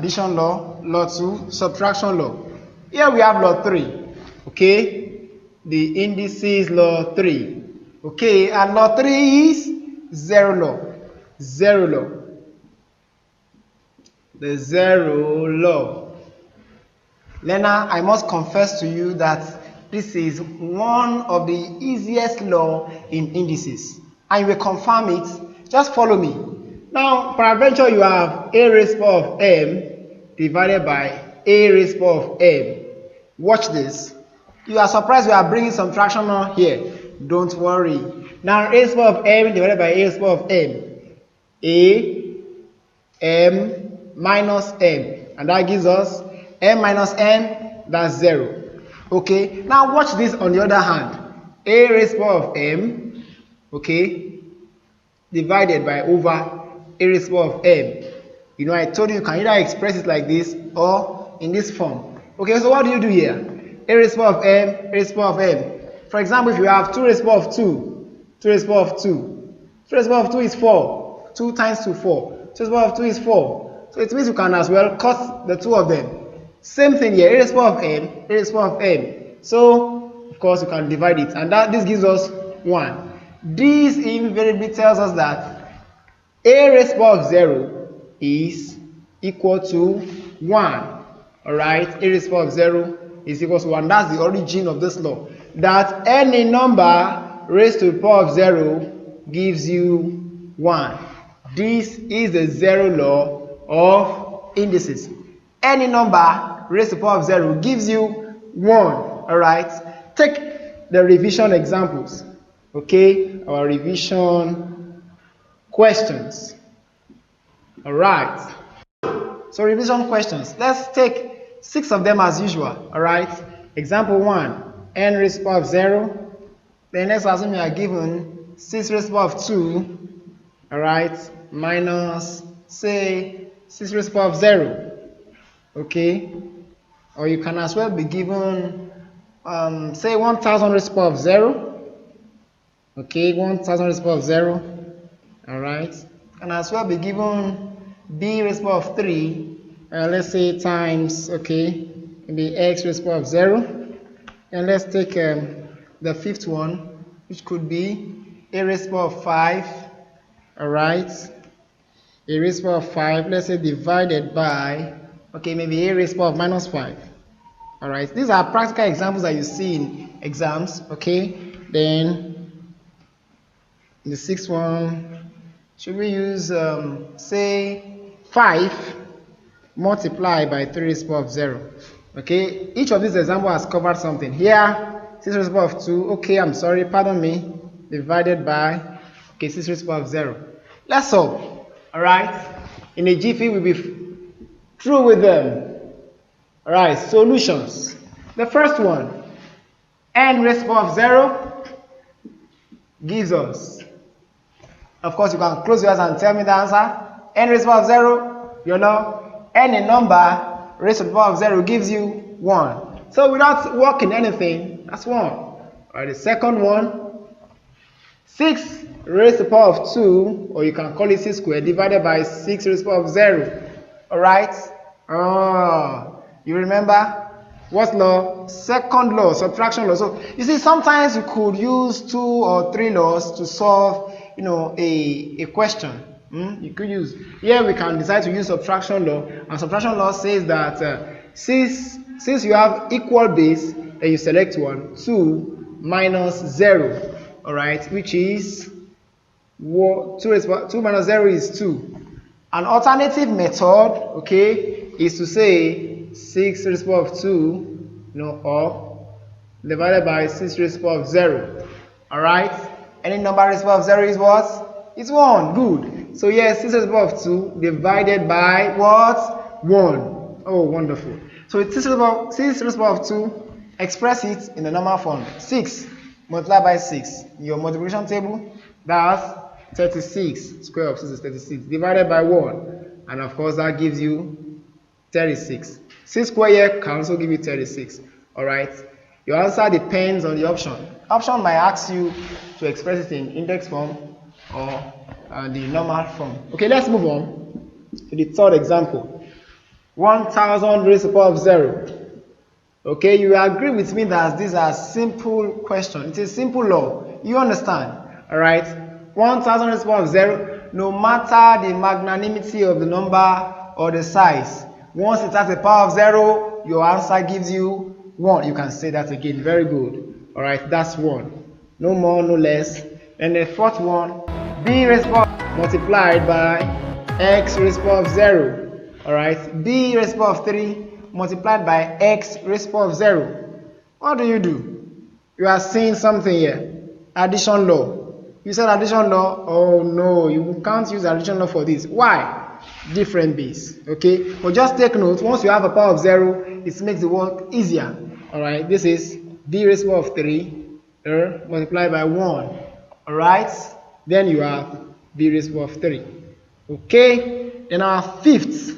addition law, law 2, subtraction law. Here we have law 3, okay, the indices law 3, okay, and law 3 is zero law, zero law, the zero law. Learner, I must confess to you that this is one of the easiest law in indices, and you will confirm it. Just follow me. Now, peradventure, you have a raised power of m divided by a raised power of m. Watch this. You are surprised we are bringing subtraction on here. Don't worry. Now, a raised power of m divided by a raised power of m. A, m minus m. And that gives us m minus m, that's 0. Okay, now watch this on the other hand. A raised power of m, okay, divided by over a raised power of m. You know, I told you can either express it like this or in this form. Okay, so what do you do here? A raised power of m, a raised power of m. For example, if you have 2 raised power of 2, 2 raised power of 2, 2 raised power of 2 is 4. 2 times 2, 4. 2 raised power of 2 is 4. So it means you can as well cut the two of them. Same thing here, a raised power of m, a raised power of m. So, of course, you can divide it, and this gives us 1. This invariably tells us that a raised power of 0 is equal to 1. Alright, a raised power of 0 is equal to 1. That's the origin of this law. That any number raised to the power of 0 gives you 1. This is the zero law of indices. Any number raised to the power of 0 gives you 1. Alright, take the revision examples. Okay, our revision questions. Alright, so revision questions. Let's take 6 of them as usual. Alright, example 1, n raised to the power of 0. Then let's assume you are given 6 raised to the power of 2. Alright, minus, say, 6 raised to the power of 0. Okay, or you can as well be given say 1000 raised to the power of 0. Okay, 1000 raised to the power of 0. Alright, can as well be given b raised to the power of 3. Let's say times, okay, maybe x raised to the power of 0. And let's take the fifth one, which could be a raised to the power of 5. Alright, a raised to the power of 5, let's say divided by, okay, maybe a raised to the power of minus 5. Alright, these are practical examples that you see in exams. Okay, then the sixth one, should we use say 5 multiplied by 3 raised to the power of 0. Okay, each of these examples has covered something. Here 6 raised to the power of 2, okay, I'm sorry, pardon me, divided by, okay, 6 raised to the power of 0. Let's solve. Alright, in a jiffy we'll be through with them. Alright, solutions. The first one, n raised to the power of 0 gives us, of course you can close your eyes and tell me the answer. N raised to the power of 0, you know, any number raised to the power of 0 gives you 1. So without working anything, that's 1. Alright, the second one, 6 raised to the power of 2, or you can call it 6 squared, divided by 6 raised to the power of 0. Alright? You remember? What law? Second law, subtraction law. So you see, sometimes you could use 2 or 3 laws to solve, you know, a question. You could use, here we can decide to use subtraction law, and subtraction law says that since you have equal base, then you select 1, 2 minus 0, alright, which is 2 minus 0 is 2. An alternative method, okay, is to say 6 raised to the power of 2, you know, or divided by 6 raised to the power of 0. Alright, any number raised to the power of 0 is what? It's 1. Good. So yes, 6 raised to the power of 2 divided by what? 1. Oh, wonderful. So it's 6 raised to the power of 2. Express it in the normal form. 6 multiplied by 6. In your multiplication table, that's 36. Square of 6 is 36. Divided by 1. And of course, that gives you 36. 6 squared here can also give you 36. Alright. Your answer depends on the option. Option might ask you to express it in index form or the normal form. Okay, let's move on to the third example. 1000 raised to the power of 0. Okay, you agree with me that these are simple questions. It's a simple law. You understand? Alright? 1000 raised to the power of 0, no matter the magnanimity of the number or the size. Once it has a power of 0, your answer gives you 1. You can say that again. Very good. Alright, that's 1. No more, no less. And the fourth one, b raised to the power multiplied by x raised to the power of 0. Alright, b raised to the power of 3 multiplied by x raised to the power of 0. What do? You are seeing something here. Addition law. You said addition law? Oh no, you can't use addition law for this. Why? Different base. Okay, but just take note, once you have a power of 0, it makes the work easier. Alright, this is b raised to the power of 3 multiplied by 1. Alright, then you have b raised to the power of 3. Okay, then our fifth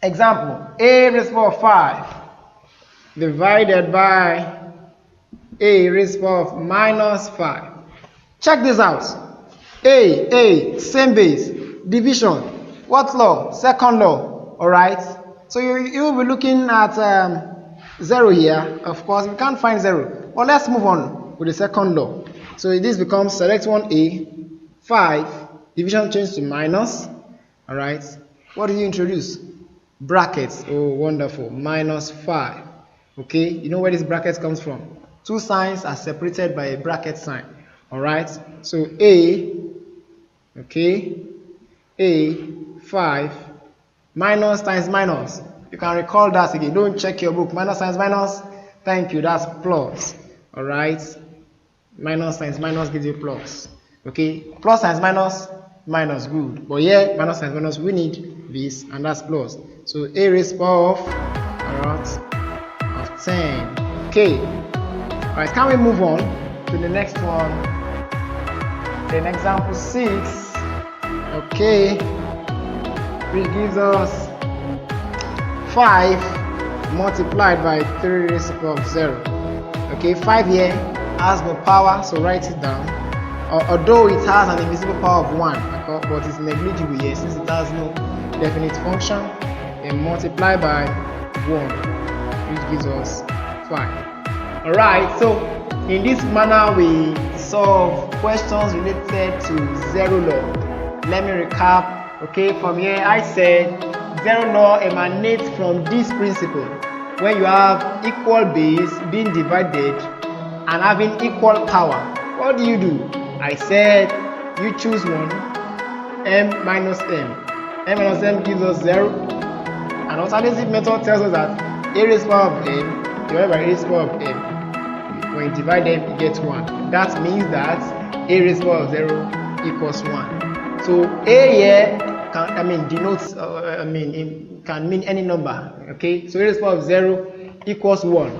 example, a raised to the power of 5 divided by a raised to the power of minus 5. Check this out. A, same base, division. What law? Second law. Alright, so you will be looking at 0 here. Of course, we can't find 0. Well, let's move on with the second law. So this becomes select 1a, 5, division change to minus. Alright, what do you introduce? Brackets. Oh, wonderful. Minus 5. Okay, you know where this bracket comes from? Two signs are separated by a bracket sign. Alright, so a, okay, a, 5, minus times minus. You can recall that again. Don't check your book. Minus times minus. Thank you. That's plus. Alright, minus times minus gives you plus. Okay, plus times minus, minus, good. But here, minus times minus, we need this, and that's plus. So a raised to the power of 10. Okay. Alright, can we move on to the next one? Then example 6. Okay. Which gives us 5 multiplied by 3 raised to the power of 0. Okay, 5 here has no power, so write it down. Although it has an invisible power of 1, but it's negligible here since it has no definite function, and multiply by 1, which gives us 5. Alright, so in this manner we solve questions related to zero law. Let me recap. Okay, from here I said zero law emanates from this principle. When you have equal base being divided and having equal power, what do? I said you choose one, m minus m. M minus m gives us 0. An alternative method tells us that a raised to the power of m divided by a raised to the power of m. When you divide them, you get 1. That means that a raised to the power of 0 equals 1. So a here can, denotes, it can mean any number. Okay, so a raised to the power of 0 equals 1.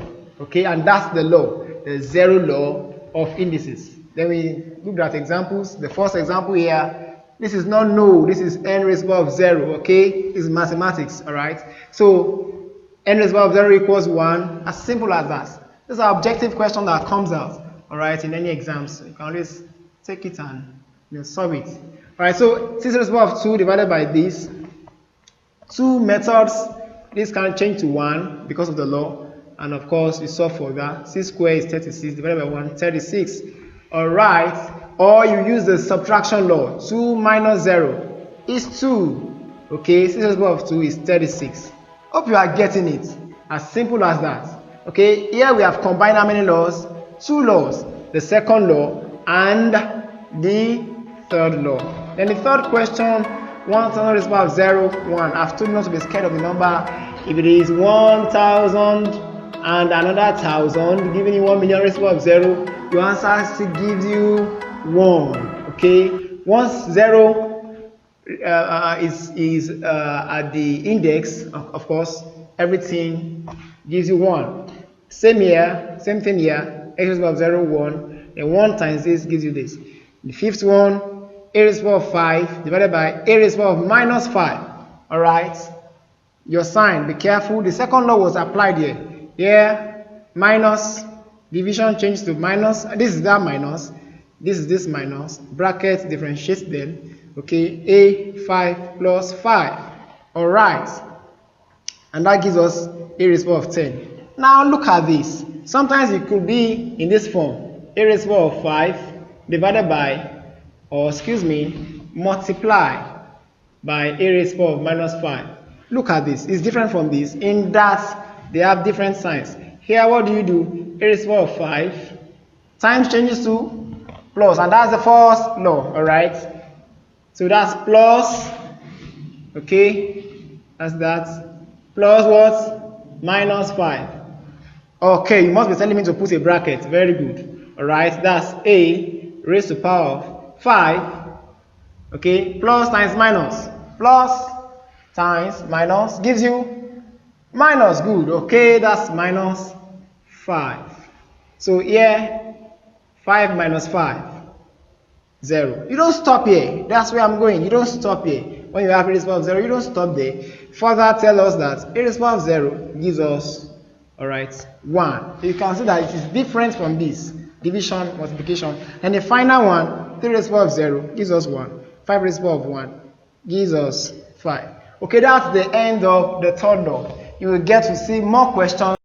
Okay, and that's the law, the zero law of indices. Then we look at examples. The first example here, this is not no, this is n raised to the power of 0. Okay, this is mathematics. All right, so n raised to the power of 0 equals 1. As simple as that. This is an objective question that comes out, all right, in any exams. So you can always take it and solve it. All right, so 6 raised to the power of 2 divided by this. Two methods. This can change to 1 because of the law, and of course you solve for that. 6 squared is 36 divided by 1, 36. All right, or you use the subtraction law. 2 minus 0 is 2. Okay, 6 raised to the power of 2 is 36. Hope you are getting it. As simple as that. Okay, here we have combined how many laws? 2 laws. The second law and the third law. Then the third question, 1000 raised to the power of 0, 1. I've told you not to be scared of the number. If it is 1000 and another 1000, giving you 1 million raised to the power of 0, your answer still gives you 1. Okay, once 0 is at the index, of course, everything gives you 1. Same here, same thing here. X raised to the power of 0, 1. And 1 times this gives you this. The fifth one, a raised to the power of 5 divided by a raised to the power of minus 5. Alright, your sign, be careful. The second law was applied here. Here, minus, division changes to minus. This is that minus. This is this minus. Bracket differentiates them. Okay, a 5 plus 5. Alright. And that gives us a raised power of 10. Now look at this. Sometimes it could be in this form. A raised power of 5 divided by, or multiply by a raised power of minus 5. Look at this. It's different from this in that they have different signs. Here, what do? A raised power of 5 times changes to plus, and that's the first law. Alright. So that's plus, okay, that's that, plus what? Minus 5. Okay, you must be telling me to put a bracket. Very good. Alright, that's a raised to power of 5, okay, plus times minus. Plus times minus gives you minus. Good. Okay, that's minus 5. So here, 5 minus 5, 0. You don't stop here. That's where I'm going. You don't stop here. When you have a raised power of 0, you don't stop there. Further tell us that a raised power of 0 gives us, alright, 1. So you can see that it is different from this. Division, multiplication. And the final one, 3 raised power of 0 gives us 1. 5 raised power of 1 gives us 5. Okay, that's the end of the third law. You will get to see more questions